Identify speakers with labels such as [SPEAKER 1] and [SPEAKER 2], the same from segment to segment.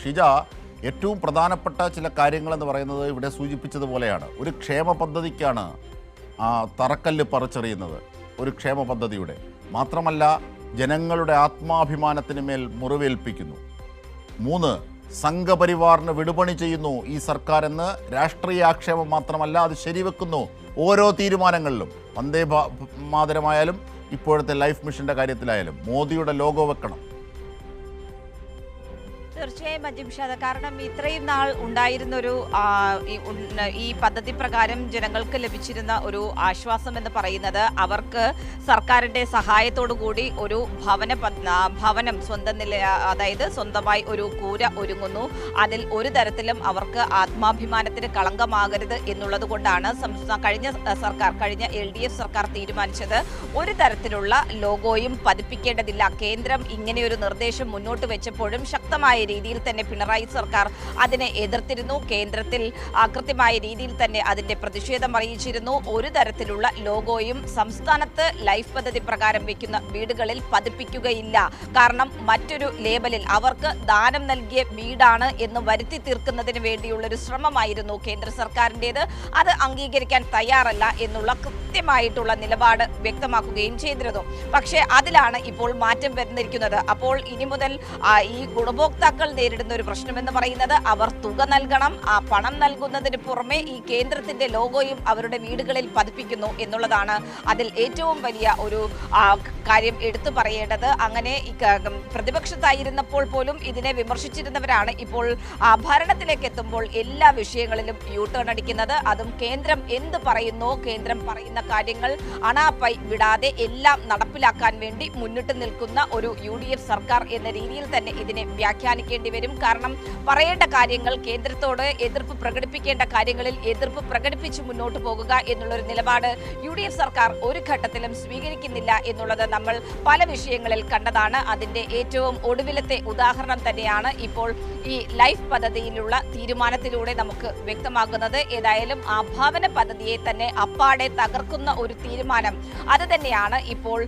[SPEAKER 1] ഷിജ, ഏറ്റവും പ്രധാനപ്പെട്ട ചില കാര്യങ്ങളെന്ന് പറയുന്നത് ഇവിടെ സൂചിപ്പിച്ചതുപോലെയാണ്. ഒരു ക്ഷേമ പദ്ധതിക്കാണ് തറക്കല്ല് പറിച്ചെറിയുന്നത്, ഒരു ക്ഷേമ പദ്ധതിയുടെ. മാത്രമല്ല, ജനങ്ങളുടെ ആത്മാഭിമാനത്തിന് മേൽ മുറിവേൽപ്പിക്കുന്നു. 3, സംഘപരിവാറിന് വിടുപണി ചെയ്യുന്നു ഈ സർക്കാർ എന്ന് രാഷ്ട്രീയ ആക്ഷേപം മാത്രമല്ല, അത് ശരിവെക്കുന്നു ഓരോ തീരുമാനങ്ങളിലും. വന്ദേ മാതരമായാലും ഇപ്പോഴത്തെ ലൈഫ് മിഷൻ്റെ കാര്യത്തിലായാലും മോദിയുടെ ലോഗോ വെക്കണം.
[SPEAKER 2] തീർച്ചയായും അജിംഷാദ്, കാരണം ഇത്രയും നാൾ ഉണ്ടായിരുന്നൊരു ഈ പദ്ധതി പ്രകാരം ജനങ്ങൾക്ക് ലഭിച്ചിരുന്ന ഒരു ആശ്വാസം എന്ന് പറയുന്നത് അവർക്ക് സർക്കാരിൻ്റെ സഹായത്തോടു കൂടി ഒരു ഭവനം സ്വന്തം അതായത് സ്വന്തമായി ഒരു കൂര ഒരുങ്ങുന്നു. അതിൽ ഒരു തരത്തിലും അവർക്ക് ആത്മാഭിമാനത്തിന് കളങ്കമാകരുത് എന്നുള്ളത് കൊണ്ടാണ് കഴിഞ്ഞ LDF സർക്കാർ തീരുമാനിച്ചത് ഒരു തരത്തിലുള്ള ലോഗോയും പതിപ്പിക്കേണ്ടതില്ല. കേന്ദ്രം ഇങ്ങനെയൊരു നിർദ്ദേശം മുന്നോട്ട് വെച്ചപ്പോഴും ശക്തമായ രീതിയിൽ തന്നെ പിണറായി സർക്കാർ അതിനെ എതിർത്തിരുന്നു. കേന്ദ്രത്തിൽ കൃത്യമായ രീതിയിൽ തന്നെ അതിന്റെ പ്രതിഷേധം അറിയിച്ചിരുന്നു. ഒരു തരത്തിലുള്ള ലോഗോയും സംസ്ഥാനത്ത് ലൈഫ് പദ്ധതി പ്രകാരം വെക്കുന്ന വീടുകളിൽ പതിപ്പിക്കുകയില്ല. കാരണം മറ്റൊരു ലേബലിൽ അവർക്ക് ദാനം നൽകിയ വീടാണ് എന്ന് വരുത്തി തീർക്കുന്നതിന് വേണ്ടിയുള്ള ഒരു ശ്രമമായിരുന്നു കേന്ദ്ര സർക്കാരിൻ്റെത്. അത് അംഗീകരിക്കാൻ തയ്യാറല്ല എന്നുള്ള കൃത്യമായിട്ടുള്ള നിലപാട് വ്യക്തമാക്കുകയും ചെയ്തിരുന്നു. പക്ഷേ അതിലാണ് ഇപ്പോൾ മാറ്റം വരുന്നിരിക്കുന്നത്. അപ്പോൾ ഇനി മുതൽ ഈ ഗുണഭോക്താക്കൾ നേരിടുന്ന ഒരു പ്രശ്നമെന്ന് പറയുന്നത് അവർ തുക നൽകണം. ആ പണം നൽകുന്നതിന് പുറമെ ഈ കേന്ദ്രത്തിന്റെ ലോഗോയും അവരുടെ വീടുകളിൽ പതിപ്പിക്കുന്നു എന്നുള്ളതാണ് അതിൽ ഏറ്റവും വലിയ ഒരു കാര്യം എടുത്തു പറയേണ്ടത്. അങ്ങനെ പ്രതിപക്ഷത്തായിരുന്നപ്പോൾ പോലും ഇതിനെ വിമർശിച്ചിരുന്നവരാണ് ഇപ്പോൾ ഭരണത്തിലേക്ക് എത്തുമ്പോൾ എല്ലാ വിഷയങ്ങളിലും യൂടേൺ അടിക്കുന്നത്. അതും കേന്ദ്രം എന്ത് പറയുന്നോ, കേന്ദ്രം പറയുന്ന കാര്യങ്ങൾ അണാപ്പൈ വിടാതെ എല്ലാം നടപ്പിലാക്കാൻ വേണ്ടി മുന്നിട്ട് നിൽക്കുന്ന ഒരു UDF സർക്കാർ എന്ന രീതിയിൽ തന്നെ ഇതിനെ വ്യാഖ്യാനിക്കേണ്ടി വരും. കാരണം പറയേണ്ട കാര്യങ്ങൾ, കേന്ദ്രത്തോട് എതിർപ്പ് പ്രകടിപ്പിക്കേണ്ട കാര്യങ്ങളിൽ എതിർപ്പ് പ്രകടിപ്പിച്ച് മുന്നോട്ട് പോകുക എന്നുള്ളൊരു നിലപാട് UDF സർക്കാർ ഒരു ഘട്ടത്തിലും സ്വീകരിക്കുന്നില്ല എന്നുള്ളത് നമ്മൾ പല വിഷയങ്ങളിൽ കണ്ടതാണ്. അതിന്റെ ഏറ്റവും ഒടുവിലത്തെ ഉദാഹരണം തന്നെയാണ് ഇപ്പോൾ ഈ ലൈഫ് പദ്ധതിയിലുള്ള തീരുമാനത്തിലൂടെ നമുക്ക് വ്യക്തമാകുന്നത്. ഏതായാലും ആ ഭവന പദ്ധതിയെ തന്നെ അപ്പാടെ തകർക്കുന്ന ഒരു തീരുമാനം അത് തന്നെയാണ് ഇപ്പോൾ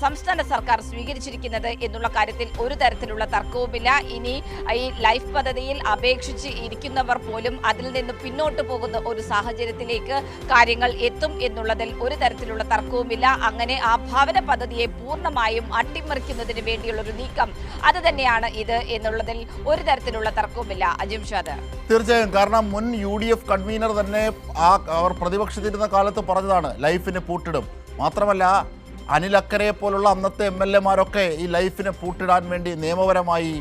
[SPEAKER 2] സംസ്ഥാന സർക്കാർ സ്വീകരിച്ചിരിക്കുന്നത് എന്നുള്ള കാര്യത്തിൽ ഒരു തരത്തിലുള്ള തർക്കവുമില്ല. ഇനി ഈ ലൈഫ് പദ്ധതിയിൽ അപേക്ഷിച്ച് ഇരിക്കുന്നവർ പോലും അതിൽ നിന്ന് പിന്നോട്ട് പോകുന്ന ഒരു സാഹചര്യത്തിലേക്ക് കാര്യങ്ങൾ എത്തും എന്നുള്ളതിൽ ഒരു തരത്തിലുള്ള തർക്കവുമില്ല. അങ്ങനെ ആ ഭവന പദ്ധതിയെ പൂർണ്ണമായും അട്ടിമറിക്കുന്നതിന് വേണ്ടിയുള്ള ഒരു നീക്കം അത് തന്നെയാണ് ഇത് എന്നുള്ളതിൽ ഒരു തരത്തിലുള്ള തർക്കവുമില്ല. അജിംഷാദ്,
[SPEAKER 1] തീർച്ചയായും. കാരണം മുൻ UDF കൺവീനർ തന്നെ അവർ പ്രതിപക്ഷത്തിരുന്ന കാലത്ത് പറഞ്ഞതാണ് ലൈഫിന് പൂട്ടിടും. മാത്രമല്ല, അനിൽ അക്കരയെ പോലുള്ള അന്നത്തെ MLA-മാരൊക്കെ ഈ ലൈഫിനെ പൂട്ടിടാൻ വേണ്ടി നിയമപരമായി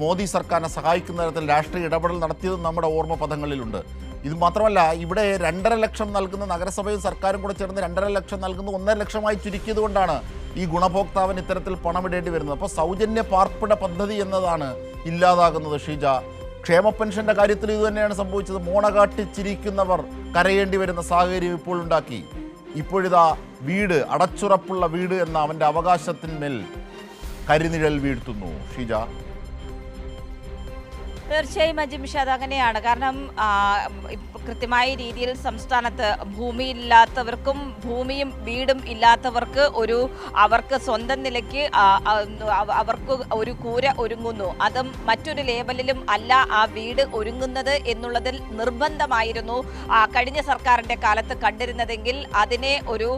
[SPEAKER 1] മോദി സർക്കാരിനെ സഹായിക്കുന്ന തരത്തിൽ രാഷ്ട്രീയ ഇടപെടൽ നടത്തിയതും നമ്മുടെ ഓർമ്മ പദങ്ങളിലുണ്ട്. ഇത് മാത്രമല്ല, ഇവിടെ 2.5 ലക്ഷം നൽകുന്ന നഗരസഭയും സർക്കാരും കൂടെ ചേർന്ന് 2.5 ലക്ഷം നൽകുന്ന 1.5 ലക്ഷമായി ചുരുക്കിയത് കൊണ്ടാണ് ഈ ഗുണഭോക്താവിന് ഇത്തരത്തിൽ പണമിടേണ്ടി വരുന്നത്. അപ്പോൾ സൗജന്യ പാർപ്പിട പദ്ധതി എന്നതാണ് ഇല്ലാതാകുന്നത്. ഷീജ, ക്ഷേമ പെൻഷൻ്റെ കാര്യത്തിൽ ഇത് തന്നെയാണ് സംഭവിച്ചത്. മോണ കാട്ടിച്ചിരിക്കുന്നവർ കരയേണ്ടി വരുന്ന സാഹചര്യം ഇപ്പോൾ ഉണ്ടാക്കി. ഇപ്പോഴിതാ വീട്, അടച്ചുറപ്പുള്ള വീട് എന്ന അവൻ്റെ അവകാശത്തിന്മേൽ കരിനിഴൽ വീഴ്ത്തുന്നു. ഷീജ,
[SPEAKER 2] തീർച്ചയായും അജിംഷാദ്, അങ്ങനെയാണ്. കാരണം കൃത്യമായ രീതിയിൽ സംസ്ഥാനത്ത് ഭൂമിയില്ലാത്തവർക്കും ഭൂമിയും വീടും ഇല്ലാത്തവർക്ക് അവർക്ക് സ്വന്തം നിലയ്ക്ക് അവർക്ക് ഒരു കൂര ഒരുങ്ങുന്നു. അതും മറ്റൊരു ലേബലിലും അല്ല ആ വീട് ഒരുങ്ങുന്നത് എന്നുള്ളതിൽ നിർബന്ധമായിരുന്നു കഴിഞ്ഞ സർക്കാരിൻ്റെ കാലത്ത് കണ്ടിരുന്നതെങ്കിൽ അതിനെ ഒരു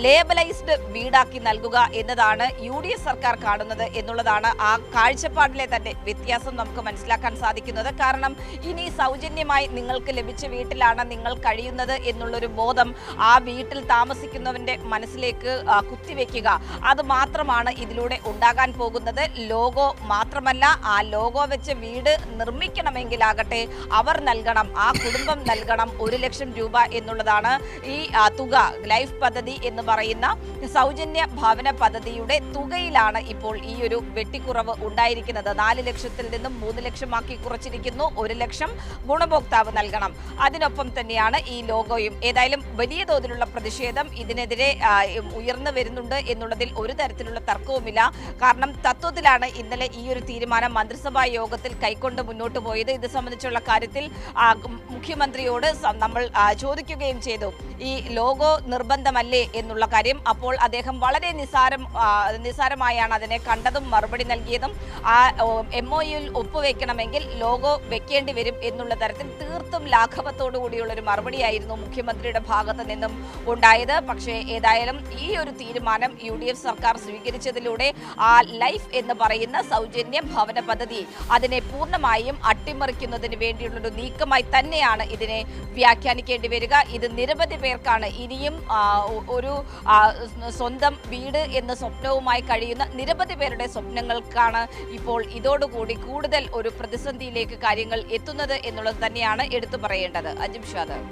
[SPEAKER 2] ലേബലൈസ്ഡ് വീടാക്കി നൽകുക എന്നതാണ് UDF സർക്കാർ കാണുന്നത് എന്നുള്ളതാണ് ആ കാഴ്ചപ്പാടിലെ തന്നെ വ്യത്യാസം നമുക്ക് മനസ്സിലാക്കാൻ സാധിക്കുന്നത്. കാരണം ഇനി സൗജന്യമായി നിങ്ങൾക്ക് ലഭിച്ച വീട്ടിലാണ് നിങ്ങൾ കഴിയുന്നത് എന്നുള്ളൊരു ബോധം ആ വീട്ടിൽ താമസിക്കുന്നവന്റെ മനസ്സിലേക്ക് കുത്തിവെക്കുക, അത് മാത്രമാണ് ഇതിലൂടെ ഉണ്ടാകാൻ പോകുന്നത്. ലോഗോ മാത്രമല്ല, ആ ലോഗോ വെച്ച് വീട് നിർമ്മിക്കണമെങ്കിലാകട്ടെ അവർ നൽകണം, ആ കുടുംബം നൽകണം 1 ലക്ഷം രൂപ എന്നുള്ളതാണ് ഈ തുക. ലൈഫ് പദ്ധതി എന്ന് പറയുന്ന സൗജന്യ ഭവന പദ്ധതിയുടെ തുകയിലാണ് ഇപ്പോൾ ഈ ഒരു വെട്ടിക്കുറവ് ഉണ്ടായിരിക്കുന്നത്. 4 ലക്ഷത്തിൽ നിന്നും 3 ലക്ഷമാക്കി കുറച്ചിരിക്കുന്നു. 1 ലക്ഷം ഗുണഭോക്താവ് നൽകണം. അതിനൊപ്പം തന്നെയാണ് ഈ ലോഗോയും. ഏതായാലും വലിയ തോതിലുള്ള പ്രതിഷേധം ഇതിനെതിരെ ഉയർന്നു വരുന്നുണ്ട് എന്നുള്ളതിൽ ഒരു തരത്തിലുള്ള തർക്കവുമില്ല. കാരണം തത്വത്തിലാണ് ഇന്നലെ ഈ ഒരു തീരുമാനം മന്ത്രിസഭാ യോഗത്തിൽ കൈക്കൊണ്ട് മുന്നോട്ട് പോയത്. ഇത് സംബന്ധിച്ചുള്ള കാര്യത്തിൽ മുഖ്യമന്ത്രിയോട് നമ്മൾ ചോദിക്കുകയും ചെയ്തു, ഈ ലോഗോ നിർബന്ധമല്ലേ എന്നുള്ള കാര്യം. അപ്പോൾ അദ്ദേഹം വളരെ നിസ്സാരമായാണ് അതിനെ കണ്ടതും മറുപടി നൽകിയതും. ആ MOUയിൽ ഒപ്പുവെക്കണമെങ്കിൽ ലോഗോ വെക്കേണ്ടി വരും എന്നുള്ള തരത്തിൽ തീർത്തും ലാഘവത്തോടു കൂടിയുള്ള ഒരു മറുപടിയായിരുന്നു മുഖ്യമന്ത്രിയുടെ ഭാഗത്ത് നിന്നും ഉണ്ടായത്. പക്ഷേ ഏതായാലും ഈ ഒരു തീരുമാനം UDF സർക്കാർ സ്വീകരിച്ചതിലൂടെ ആ ലൈഫ് എന്ന് പറയുന്ന സൗജന്യ ഭവന പദ്ധതി അതിനെ പൂർണ്ണമായും അട്ടിമറിക്കുന്നതിന് വേണ്ടിയുള്ളൊരു നീക്കമായി തന്നെയാണ് ഇതിനെ വ്യാഖ്യാനിക്കേണ്ടി വരിക. ഇത് നിരവധി പേർക്കാണ് ഇനിയും ഒരു സ്വന്തം വീട് എന്ന സ്വപ്നവുമായി കഴിയുന്ന നിരവധി പേരുടെ സ്വപ്നങ്ങൾക്കാണ് ഇപ്പോൾ ഇതോടുകൂടി കൂടുതൽ ഒരു പ്രതിസന്ധിയിലേക്ക് കാര്യങ്ങൾ എത്തുന്നത് എന്നുള്ളത് തന്നെയാണ് എടുത്തു പറയേണ്ടത്. അജിംഷാദ്.